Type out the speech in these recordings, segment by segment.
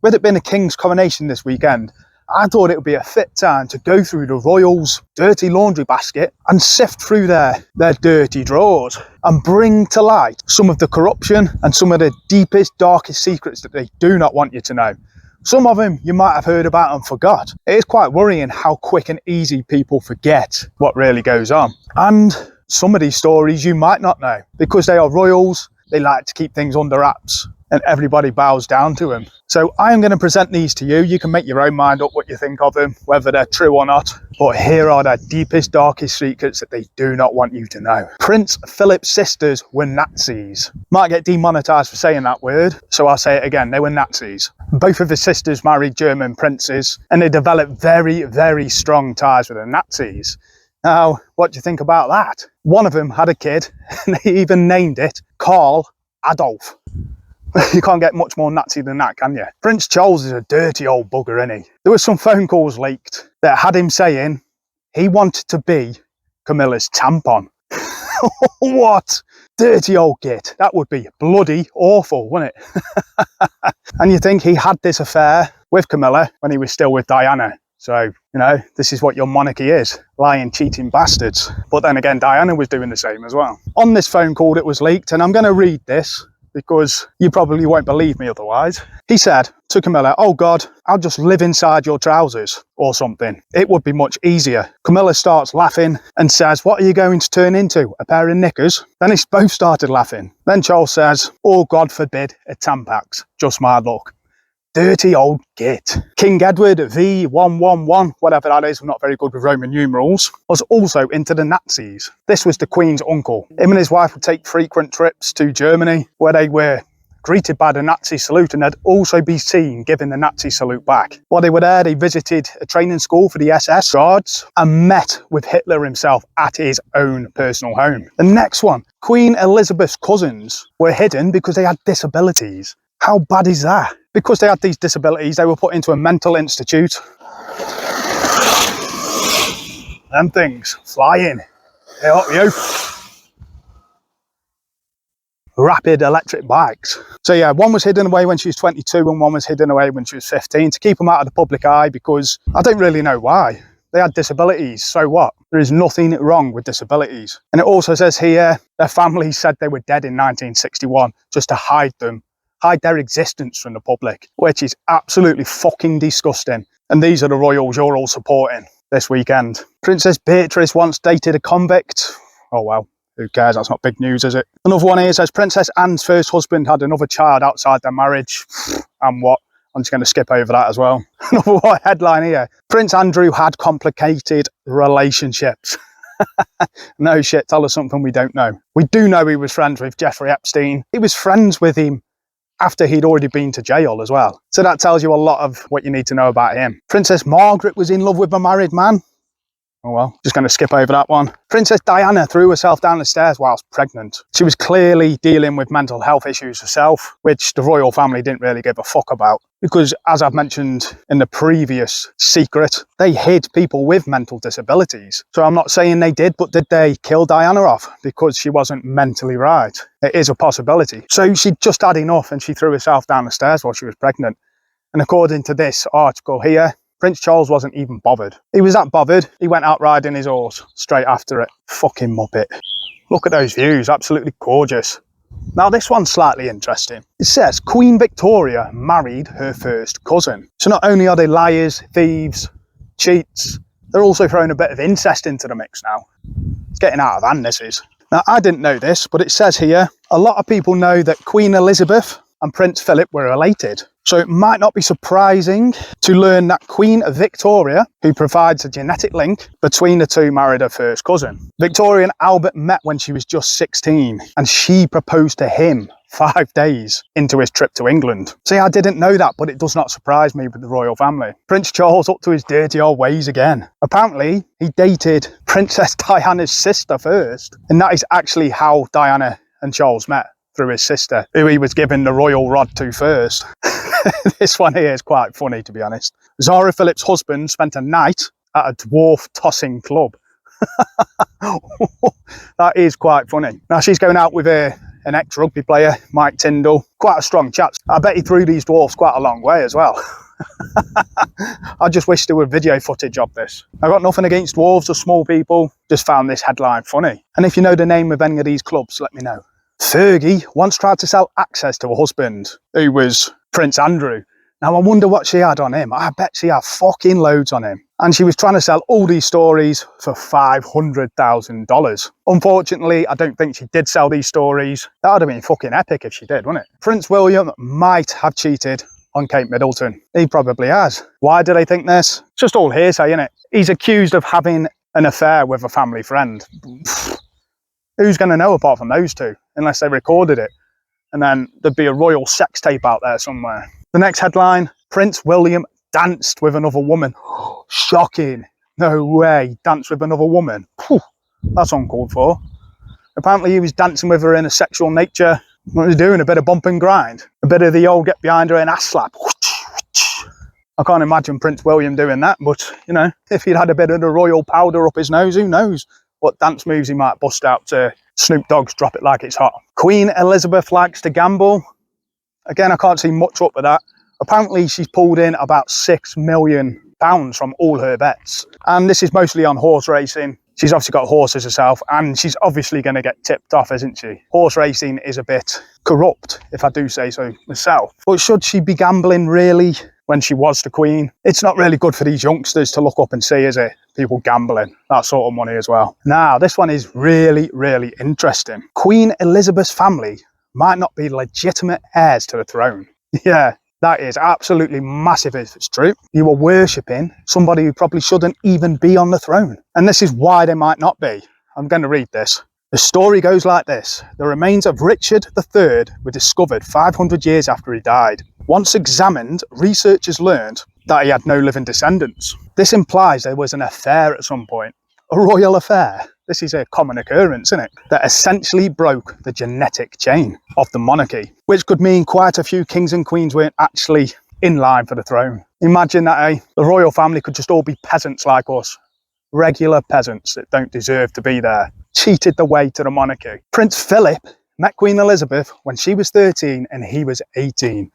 With it being a king's coronation this weekend, I thought it would be a fit time to go through the royals' dirty laundry basket and sift through their dirty drawers and bring to light some of the corruption and some of the deepest, darkest secrets that they do not want you to know. Some of them you might have heard about and forgot. It is quite worrying how quick and easy people forget what really goes on. And some of these stories you might not know. Because they are royals, they like to keep things under wraps and everybody bows down to them. So I am going to present these to you. You can make your own mind up what you think of them, whether they're true or not. But here are their deepest, darkest secrets that they do not want you to know. Prince Philip's sisters were Nazis. Might get demonetized for saying that word, so I'll say it again. They were Nazis. Both of his sisters married German princes, and they developed very, very strong ties with the Nazis. Now, what do you think about that? One of them had a kid, and they even named it Karl Adolf. You can't get much more Nazi than that, can you? Prince Charles is a dirty old bugger, isn't he? There were some phone calls leaked that had him saying he wanted to be Camilla's tampon. What? Dirty old git. That would be bloody awful, wouldn't it? And you think he had this affair with Camilla when he was still with Diana. So, you know, this is what your monarchy is. Lying, cheating bastards. But then again, Diana was doing the same as well. On this phone call that was leaked, and I'm going to read this, because you probably won't believe me otherwise. He said to Camilla, "Oh God, I'll just live inside your trousers or something. It would be much easier." Camilla starts laughing and says, "What are you going to turn into? A pair of knickers?" Then they both started laughing. Then Charles says, "Oh, God forbid, a Tampax. Just my luck." Dirty old git. King Edward V111, whatever that is, I'm not very good with Roman numerals, was also into the Nazis. This was the Queen's uncle. Him and his wife would take frequent trips to Germany where they were greeted by the Nazi salute, and they'd also be seen giving the Nazi salute back. While they were there, they visited a training school for the SS guards and met with Hitler himself at his own personal home. The next one, Queen Elizabeth's cousins were hidden because they had disabilities. How bad is that? Because they had these disabilities, they were put into a mental institute. Them things, flying. Hey, up you. Rapid electric bikes. So yeah, one was hidden away when she was 22 and one was hidden away when she was 15 to keep them out of the public eye, because I don't really know why. They had disabilities, so what? There is nothing wrong with disabilities. And it also says here, their family said they were dead in 1961 just to hide their existence from the public, which is absolutely fucking disgusting. And these are the royals you're all supporting this weekend. Princess Beatrice once dated a convict. Oh well, who cares? That's not big news, is it? Another one here says Princess Anne's first husband had another child outside their marriage. And what? I'm just going to skip over that as well. Another headline here. Prince Andrew had complicated relationships. No shit, tell us something we don't know. We do know he was friends with Jeffrey Epstein. He was friends with him after he'd already been to jail as well. So that tells you a lot of what you need to know about him. Princess Margaret was in love with a married man. Oh well, just going to skip over that one. Princess Diana threw herself down the stairs whilst pregnant. She was clearly dealing with mental health issues herself, which the royal family didn't really give a fuck about. Because as I've mentioned in the previous secret, they hid people with mental disabilities. So I'm not saying they did, but did they kill Diana off because she wasn't mentally right? It is a possibility. So she just had enough and she threw herself down the stairs while she was pregnant. And according to this article here, Prince Charles wasn't even bothered. He was that bothered, he went out riding his horse straight after it. Fucking muppet. Look at those views, absolutely gorgeous. Now this one's slightly interesting. It says Queen Victoria married her first cousin. So not only are they liars, thieves, cheats, they're also throwing a bit of incest into the mix now. It's getting out of hand, this is. Now I didn't know this, but it says here, a lot of people know that Queen Elizabeth and Prince Philip were related. So it might not be surprising to learn that Queen Victoria, who provides a genetic link between the two, married her first cousin. Victoria and Albert met when she was just 16, and she proposed to him 5 days into his trip to England. See, I didn't know that, but it does not surprise me with the royal family. Prince Charles up to his dirty old ways again. Apparently, he dated Princess Diana's sister first, and that is actually how Diana and Charles met, through his sister, who he was giving the royal rod to first. This one here is quite funny, to be honest. Zara Phillips' husband spent a night at a dwarf tossing club. That is quite funny. Now she's going out with her an ex-rugby player, Mike Tyndall. Quite a strong chap. I bet he threw these dwarfs quite a long way as well. I just wish there were video footage of this. I've got nothing against dwarves or small people, just found this headline funny. And if you know the name of any of these clubs, let me know. Fergie once tried to sell access to her husband, who was Prince Andrew. Now I wonder what she had on him. I bet she had fucking loads on him. And she was trying to sell all these stories for $500,000. Unfortunately, I don't think she did sell these stories. That would have been fucking epic if she did, wouldn't it? Prince William might have cheated on Kate Middleton. He probably has. Why do they think this? It's just all hearsay, isn't it? He's accused of having an affair with a family friend. Who's going to know apart from those two? Unless they recorded it. And then there'd be a royal sex tape out there somewhere. The next headline, Prince William danced with another woman. Shocking. No way. Danced with another woman. Whew, that's uncalled for. Apparently he was dancing with her in a sexual nature. What was he doing? A bit of bump and grind. A bit of the old get behind her and ass slap. I can't imagine Prince William doing that, but, you know, if he'd had a bit of the royal powder up his nose, who knows what dance moves he might bust out to Snoop Dogg's Drop It Like It's Hot. Queen Elizabeth likes to gamble. Again, I can't see much up with that. Apparently she's pulled in about £6 million from all her bets. And this is mostly on horse racing. She's obviously got horses herself, and she's obviously going to get tipped off, isn't she? Horse racing is a bit corrupt, if I do say so myself. But should she be gambling, really, when she was the Queen? It's not really good for these youngsters to look up and see, is it? People gambling, that sort of money as well. Now, this one is really, really interesting. Queen Elizabeth's family might not be legitimate heirs to the throne. Yeah. That is absolutely massive if it's true. You are worshipping somebody who probably shouldn't even be on the throne. And this is why they might not be. I'm going to read this. The story goes like this. The remains of Richard III were discovered 500 years after he died. Once examined, researchers learned that he had no living descendants. This implies there was an affair at some point. A royal affair. This is a common occurrence, isn't it? That essentially broke the genetic chain of the monarchy, which could mean quite a few kings and queens weren't actually in line for the throne. Imagine that, the royal family could just all be peasants like us. Regular peasants that don't deserve to be there. Cheated the way to the monarchy. Prince Philip met Queen Elizabeth when she was 13 and he was 18.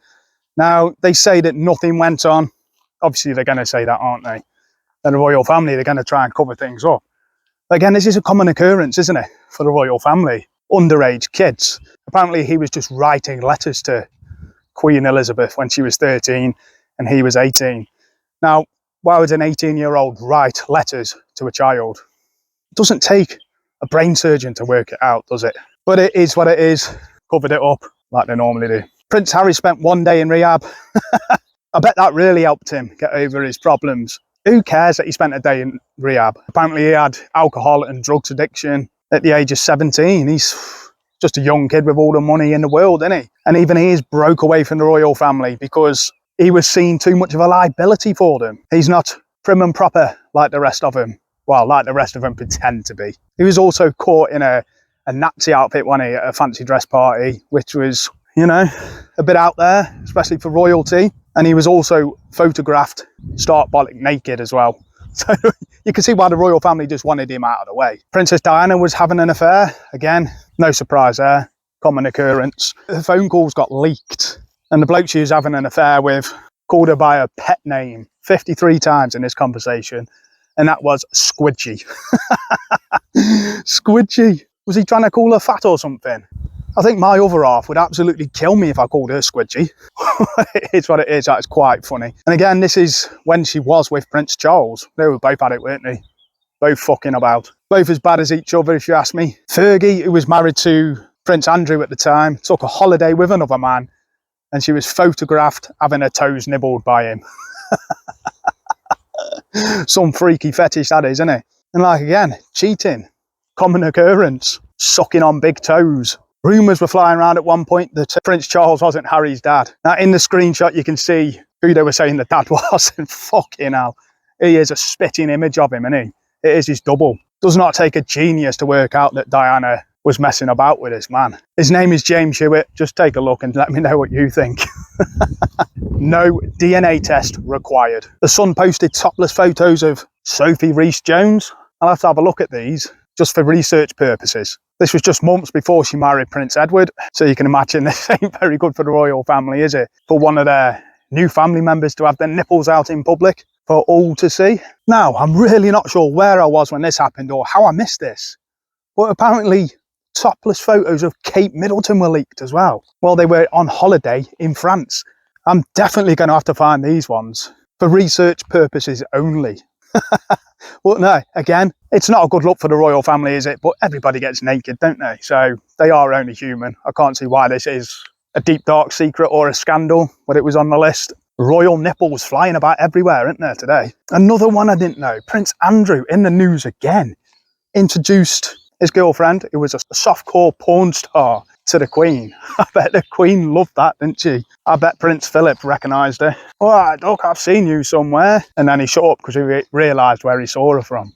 Now, they say that nothing went on. Obviously, they're going to say that, aren't they? And the royal family, they're going to try and cover things up. Again, this is a common occurrence, isn't it, for the royal family? Underage kids. Apparently, he was just writing letters to Queen Elizabeth when she was 13 and he was 18. Now, why would an 18-year-old write letters to a child? It doesn't take a brain surgeon to work it out, does it? But it is what it is. Covered it up like they normally do. Prince Harry spent one day in rehab. I bet that really helped him get over his problems. Who cares that he spent a day in rehab? Apparently he had alcohol and drugs addiction at the age of 17. He's just a young kid with all the money in the world, isn't he? And even he is broke away from the royal family because he was seen too much of a liability for them. He's not prim and proper like the rest of them. Well, like the rest of them pretend to be. He was also caught in a Nazi outfit, wasn't he, at a fancy dress party, which was, you know, a bit out there, especially for royalty. And he was also photographed stark bollock naked as well. So you can see why the royal family just wanted him out of the way. Princess Diana was having an affair. Again, no surprise there. Common occurrence. The phone calls got leaked. And the bloke she was having an affair with called her by her pet name 53 times in this conversation. And that was Squidgy. Squidgy. Was he trying to call her fat or something? I think my other half would absolutely kill me if I called her Squidgy. It's what it is. That is quite funny. And again, this is when she was with Prince Charles. They were both at it, weren't they? Both fucking about. Both as bad as each other, if you ask me. Fergie, who was married to Prince Andrew at the time, took a holiday with another man, and she was photographed having her toes nibbled by him. Some freaky fetish that is, isn't it? And like again, cheating. Common occurrence. Sucking on big toes. Rumours were flying around at one point that Prince Charles wasn't Harry's dad. Now, in the screenshot, you can see who they were saying the dad was, and fucking hell, he is a spitting image of him, isn't he? It is his double. Does not take a genius to work out that Diana was messing about with this man. His name is James Hewitt. Just take a look and let me know what you think. No DNA test required. The Sun posted topless photos of Sophie Rhys-Jones. I'll have to have a look at these just for research purposes. This was just months before she married Prince Edward, so you can imagine this ain't very good for the royal family, is it? For one of their new family members to have their nipples out in public for all to see. Now, I'm really not sure where I was when this happened or how I missed this, but apparently topless photos of Kate Middleton were leaked as well while they were on holiday in France. I'm definitely going to have to find these ones for research purposes only. But no, again, it's not a good look for the royal family, is it? But everybody gets naked, don't they? So they are only human. I can't see why this is a deep dark secret or a scandal, but it was on the list. Royal nipples flying about everywhere, isn't there, today? Another one I didn't know, Prince Andrew in the news again, introduced his girlfriend, who was a softcore porn star, to the Queen. I bet the Queen loved that, didn't she? I bet Prince Philip recognised her. All right, Doc, I've seen you somewhere. And then he shut up because he realised where he saw her from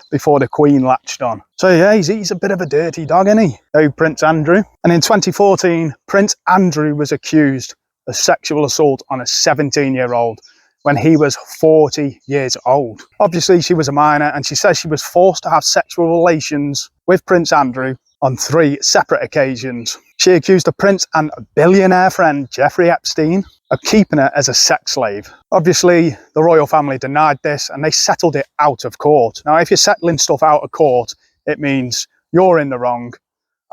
before the Queen latched on. So yeah, he's a bit of a dirty dog, isn't he? Oh, Prince Andrew. And in 2014, Prince Andrew was accused of sexual assault on a 17-year-old when he was 40 years old. Obviously, she was a minor, and she says she was forced to have sexual relations with Prince Andrew on 3 separate occasions. She accused the prince and billionaire friend Jeffrey Epstein of keeping her as a sex slave. Obviously, the royal family denied this and they settled it out of court. Now, if you're settling stuff out of court, it means you're in the wrong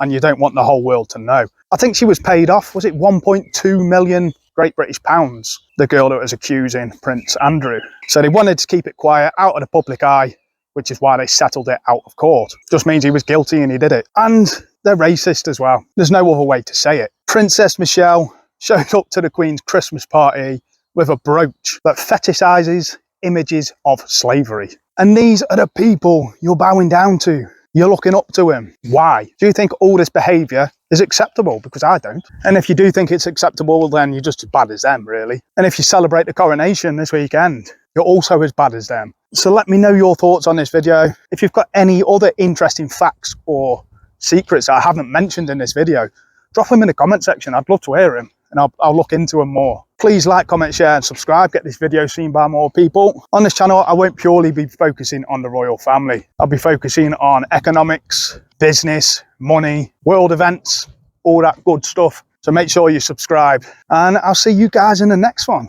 and you don't want the whole world to know. I think she was paid off, was it 1.2 million Great British pounds, the girl that was accusing Prince Andrew. So they wanted to keep it quiet, out of the public eye, which is why they settled it out of court. Just means he was guilty and he did it. And they're racist as well. There's no other way to say it. Princess Michelle showed up to the Queen's Christmas party with a brooch that fetishises images of slavery. And these are the people you're bowing down to. You're looking up to him. Why? Do you think all this behaviour is acceptable? Because I don't. And if you do think it's acceptable, then you're just as bad as them, really. And if you celebrate the coronation this weekend, you're also as bad as them. So let me know your thoughts on this video. If you've got any other interesting facts or secrets that I haven't mentioned in this video, drop them in the comment section. I'd love to hear them and I'll look into them more. Please like, comment, share and subscribe. Get this video seen by more people. On this channel, I won't purely be focusing on the royal family. I'll be focusing on economics, business, money, world events, all that good stuff. So make sure you subscribe and I'll see you guys in the next one.